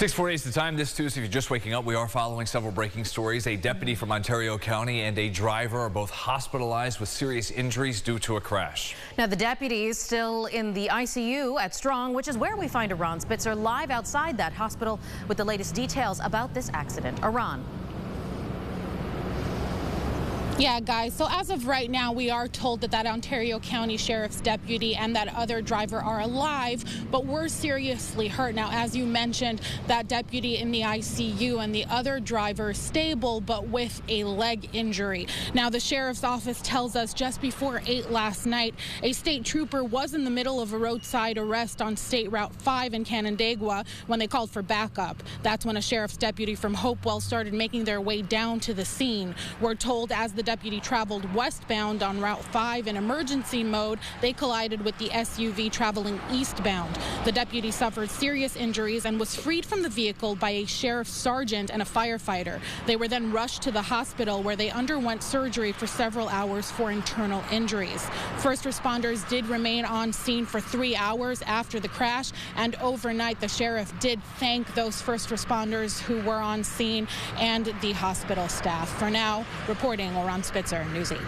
6:48 is the time this Tuesday. If you're just waking up, we are following several breaking stories. A deputy from Ontario County and a driver are both hospitalized with serious injuries due to a crash. Now, the deputy is still in the ICU at Strong, which is where we find Aran Spitzer live outside that hospital with the latest details about this accident. Aran. Yeah, guys, so as of right now, we are told that Ontario County Sheriff's deputy and that other driver are alive, but we're seriously hurt. Now, as you mentioned, that deputy in the ICU and the other driver stable, but with a leg injury. Now, the sheriff's office tells us just before 8 last night, a state trooper was in the middle of a roadside arrest on State Route 5 in Canandaigua when they called for backup. That's when a sheriff's deputy from Hopewell started making their way down to the scene. We're told as the deputy traveled westbound on Route 5 in emergency mode, they collided with the SUV traveling eastbound. The deputy suffered serious injuries and was freed from the vehicle by a sheriff's sergeant and a firefighter. They were then rushed to the hospital where they underwent surgery for several hours for internal injuries. First responders did remain on scene for 3 hours after the crash, and overnight the sheriff did thank those first responders who were on scene and the hospital staff. For now, reporting Aran Spitzer, News 8.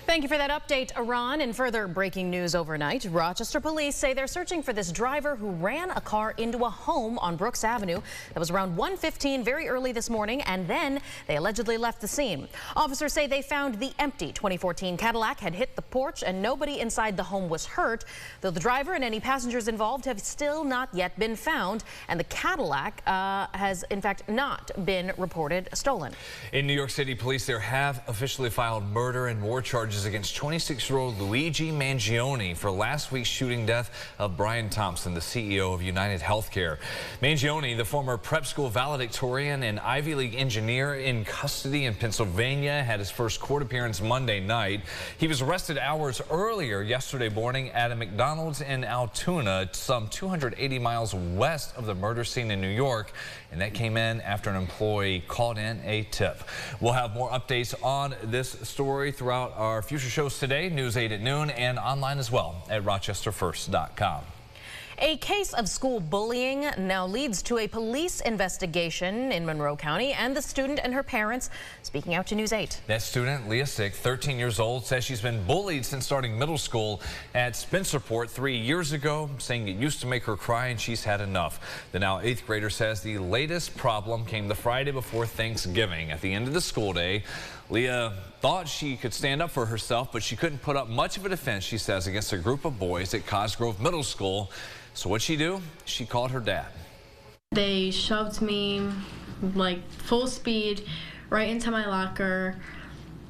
Thank you for that update, Aran. In further breaking news overnight, Rochester police say they're searching for this driver who ran a car into a home on Brooks Avenue. That was around 1:15 very early this morning, and then they allegedly left the scene. Officers say they found the empty 2014 Cadillac had hit the porch and nobody inside the home was hurt, though the driver and any passengers involved have still not yet been found, and the Cadillac has in fact not been reported stolen. In New York City, police there have officially filed murder and more charges against 26-year-old Luigi Mangione for last week's shooting death of Brian Thompson, the CEO of United Healthcare. Mangione, the former prep school valedictorian and Ivy League engineer in custody in Pennsylvania, had his first court appearance Monday night. He was arrested hours earlier yesterday morning at a McDonald's in Altoona, some 280 miles west of the murder scene in New York, and that came in after an employee called in a tip. We'll have more updates on this story throughout our future shows today, News 8 at noon, and online as well at rochesterfirst.com. A case of school bullying now leads to a police investigation in Monroe County, and the student and her parents speaking out to News 8. That student, Leah Sick, 13 years old, says she's been bullied since starting middle school at Spencerport 3 years ago, saying it used to make her cry and she's had enough. The now 8th grader says the latest problem came the Friday before Thanksgiving. At the end of the school day, Leah thought she could stand up for herself, but she couldn't put up much of a defense, she says, against a group of boys at Cosgrove Middle School. So what'd she do? She called her dad. They shoved me like full speed right into my locker.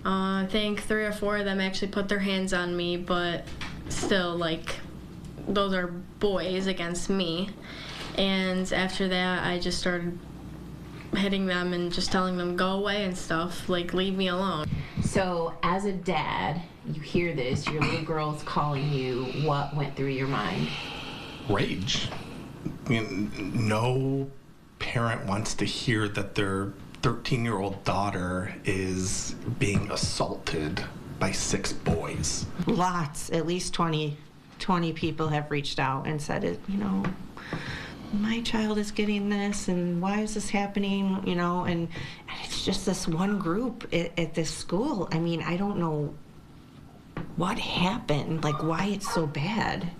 I think 3 or 4 of them actually put their hands on me, but still, like, those are boys against me. And after that, I just started hitting them and just telling them go away and stuff, like leave me alone. So as a dad, you hear this, your little girl's calling you, what went through your mind? Rage. I mean, no parent wants to hear that their 13-year-old daughter is being assaulted by 6 boys. Lots, at least 20 people have reached out and said, you know, my child is getting this, and why is this happening, you know, and it's just this one group at this school. I mean, I don't know what happened, like why it's so bad.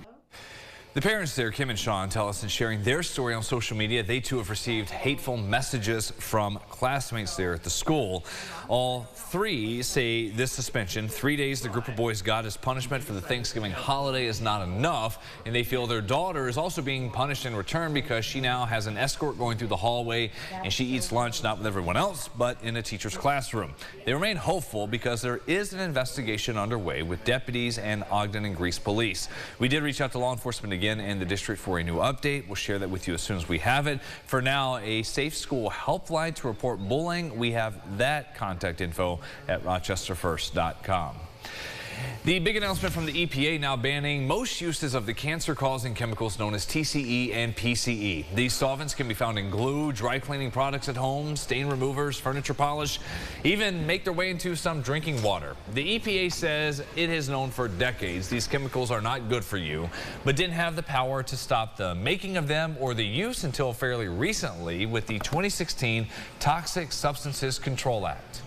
The parents there, Kim and Sean, tell us in sharing their story on social media, they too have received hateful messages from classmates there at the school. All 3 say this suspension, 3 days the group of boys got as punishment for the Thanksgiving holiday, is not enough, and they feel their daughter is also being punished in return because she now has an escort going through the hallway and she eats lunch not with everyone else but in a teacher's classroom. They remain hopeful because there is an investigation underway with deputies and Ogden and Greece police. We did reach out to law enforcement again in the district for a new update. We'll share that with you as soon as we have it. For now, a safe school helpline to report bullying. We have that contact info at rochesterfirst.com. The big announcement from the EPA now banning most uses of the cancer-causing chemicals known as TCE and PCE. These solvents can be found in glue, dry cleaning products at home, stain removers, furniture polish, even make their way into some drinking water. The EPA says it has known for decades these chemicals are not good for you, but didn't have the power to stop the making of them or the use until fairly recently with the 2016 Toxic Substances Control Act.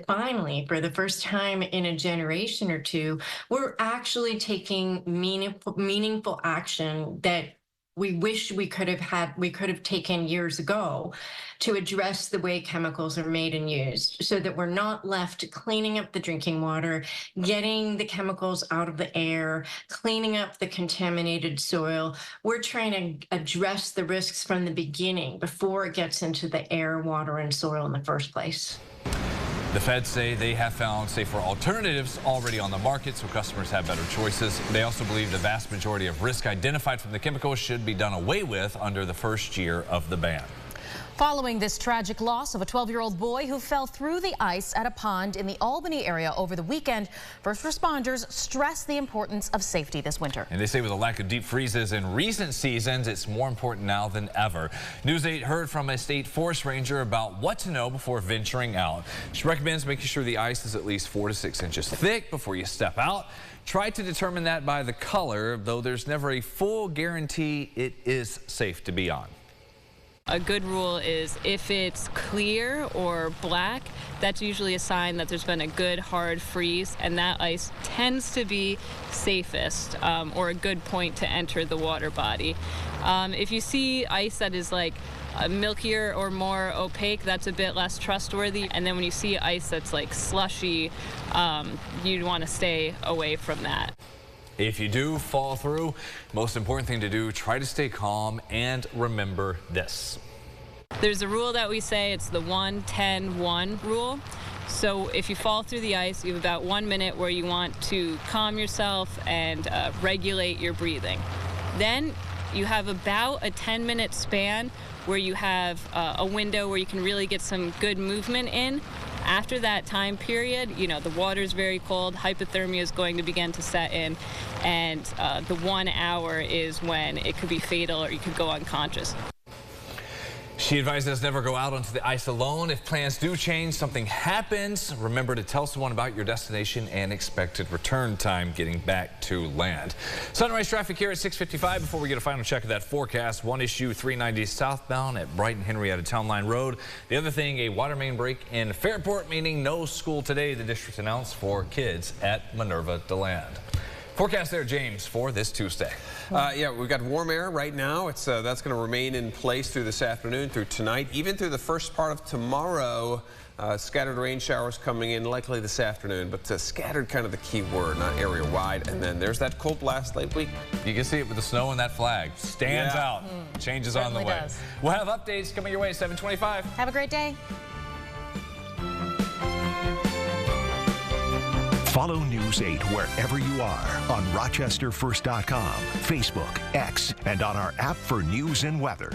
Finally, for the first time in a generation or two, we're actually taking meaningful action that we wish we could have taken years ago to address the way chemicals are made and used, so that we're not left cleaning up the drinking water, getting the chemicals out of the air, cleaning up the contaminated soil. We're trying to address the risks from the beginning before it gets into the air, water, and soil in the first place. The feds say they have found safer alternatives already on the market, so customers have better choices. They also believe the vast majority of risk identified from the chemicals should be done away with under the first year of the ban. Following this tragic loss of a 12-year-old boy who fell through the ice at a pond in the Albany area over the weekend, first responders stress the importance of safety this winter. And they say with a lack of deep freezes in recent seasons, it's more important now than ever. News 8 heard from a state forest ranger about what to know before venturing out. She recommends making sure the ice is at least 4 to 6 inches thick before you step out. Try to determine that by the color, though there's never a full guarantee it is safe to be on. A good rule is if it's clear or black, that's usually a sign that there's been a good hard freeze, and that ice tends to be safest or a good point to enter the water body. If you see ice that is like milkier or more opaque, that's a bit less trustworthy. And then when you see ice that's like slushy, you'd want to stay away from that. If you do fall through, most important thing to do, try to stay calm and remember this. There's a rule that we say, it's the 1-10-1 rule. So if you fall through the ice, you have about 1 minute where you want to calm yourself and regulate your breathing. Then you have about a 10-minute span where you have a window where you can really get some good movement in. After that time period, you know, the water's very cold, hypothermia is going to begin to set in, and the 1 hour is when it could be fatal or you could go unconscious. She advises never go out onto the ice alone. If plans do change, something happens, remember to tell someone about your destination and expected return time getting back to land. Sunrise traffic here at 6:55 before we get a final check of that forecast. One issue 390 southbound at Brighton Henrietta Town Line Road. The other thing, a water main break in Fairport, meaning no school today, the district announced for kids at Minerva DeLand. Forecast there, James, for this Tuesday. Yeah, we've got warm air right now. It's that's going to remain in place through this afternoon, through tonight, even through the first part of tomorrow. Scattered rain showers coming in likely this afternoon, but scattered kind of the key word, not area wide. And then there's that cold blast late week. You can see it with the snow and that flag. Stands out. Changes on the way. Does. We'll have updates coming your way at 7:25. Have a great day. Follow News 8 wherever you are on RochesterFirst.com, Facebook, X, and on our app for news and weather.